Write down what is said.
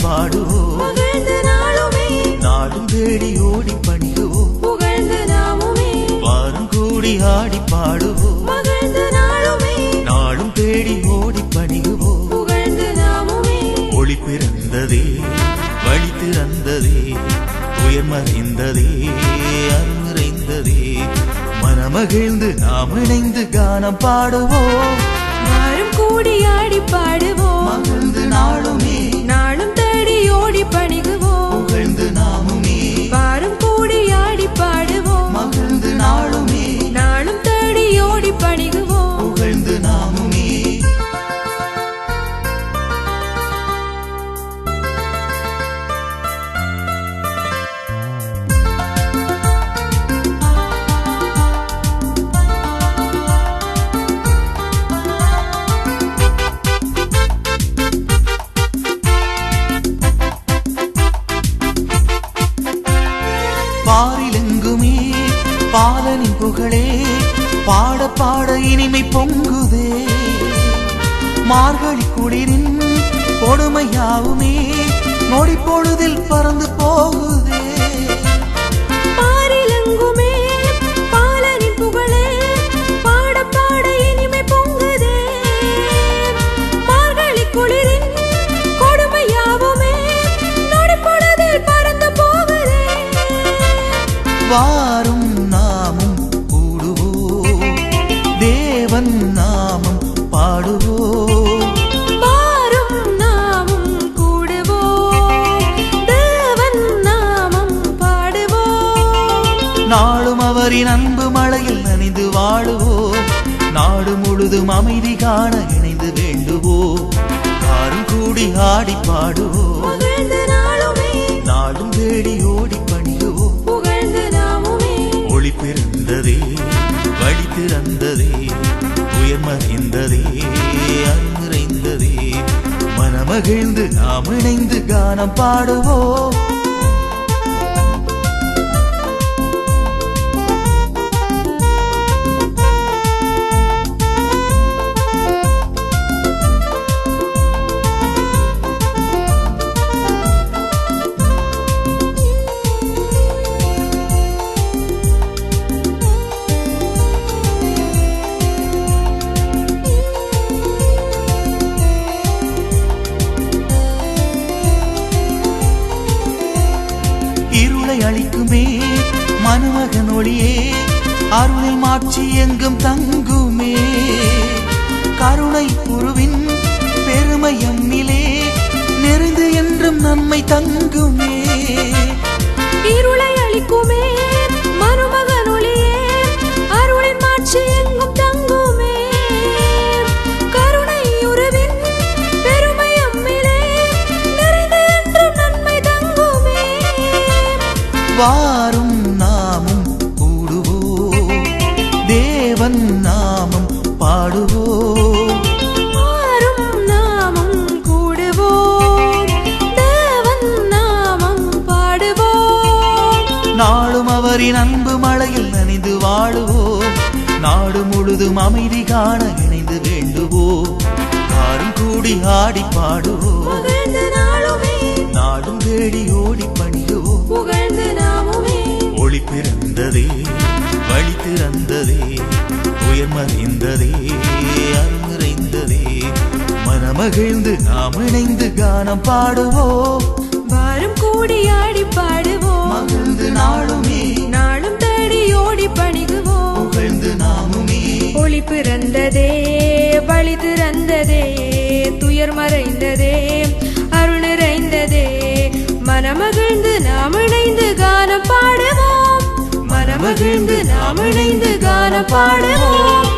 பாடுவோம் புகழ்ந்து நாளுமே நாடும் தேடி ஓடி பணிகுவோம் புகழ்ந்து நாமுமே வாரம் கூடி ஆடி பாடுவோம் புகழ்ந்து நாளுமே நாடும் தேடி ஓடி பணிகுவோம் புகழ்ந்து நாமுமே ஒளி பிறந்ததே வழி திறந்ததே உயர் மறைந்ததே அருள் நிறைந்ததே மனமகிழ்ந்து நாம் இணைந்து கானம் பாடுவோம் வாரம் கூடி ஆடி பாடுவோம் மகிழ்ந்து நாளுமே நாளும் தேடி ஓடி பணிகுவோம் புகழ்ந்து நாமுமே வாரம் கூடி ஆடி பாடுவோம் மகிழ்ந்து நாளுமே நாளும் தேடி ஓடி பணிகுவோம் புகழ்ந்து நாமுமே பாரிலெங்குமே பாலனின் புகழே பாட பாட இனிமை பொங்குதே மார்கழி குளிரின் கொடுமையாவுமே நொடி பொழுதில் பறந்து போகுதே பாரிலெங்குமே பாலனின் புகழே பாட பாட இனிமை பொங்குதே மார்கழி குளிரின் கொடுமையாவுமே நொடி பொழுதில் பறந்து போகுதே வாரும் நாமும் கூடுவோம் தேவன் நாமம் பாடுவோம் வாரும் நாமும் கூடுவோம் தேவன் நாமம் பாடுவோம் நாளும் அவரின் அன்பு மழையில் நனைந்து வாழுவோம் நாடு முழுதும் அமைதி காண இணைந்து வேண்டுவோம் யாரும் கூடி ஆடி பாடுவோம் புகழ்ந்து நாளுமே நாடும் தேடி ஓடி பணிகுவோம் புகழ்ந்து நாமுமே ஒளி பிறந்ததே வழி திறந்ததே உயர் மறைந்ததே அருள் நிறைந்ததே மனமகிழ்ந்து நாம் இணைந்து கானம் பாடுவோம் இருளை அளிக்குமே மனுமகன் ஒளியே அருளை மாற்றி எங்கும் தங்குமே கருணை குருவின் பெருமை எம்மிலே நெறிந்து என்றும் நன்மை தங்குமே இருளை அளிக்குமே மருமகன் ஒளியே அருளை மாற்றி எங்கும் தங்குமே கருணை உருவின் பெருமை அம்மிலே நிறைந்து என்றும் நன்மை தங்குமே வாரும் நாமும் கூடுவோம் தேவன் நாமம் பாடுவோம் வாரும் நாமும் கூடுவோம் தேவன் நாமம் பாடுவோம் நாளும் அவரின் அன்பு மழையில் நனைந்து வாழுவோம் நாடு முழுதும் அமைதி காண இணைந்து வேண்டுவோம் யாரும் கூடி ஆடி பாடுவோம் புகழ்ந்து நாளுமே நாடும் தேடி ஓடி பணிகுவோம் புகழ்ந்து நாமுமே ஒளி பிறந்ததே வழி திறந்ததே உயர் மறைந்ததே அருள் நிறைந்ததே மனமகிழ்ந்து நாம் இணைந்து கானம் பாடுவோம் வாரம் கூடி ஆடி பாடுவோம் மகிழ்ந்து நாளுமே நாளும் தேடி ஓடி பணிகுவோம் புகழ்ந்து நாமுமே ஒளி பிறந்ததே வழி திறந்ததே துயர் மறைந்ததே அருள் நிறைந்ததே மனமகிழ்ந்து நாம் இணைந்து கானம் பாடுவோம் மனமகிழ்ந்து நாம் இணைந்து கானம் பாடுவோம்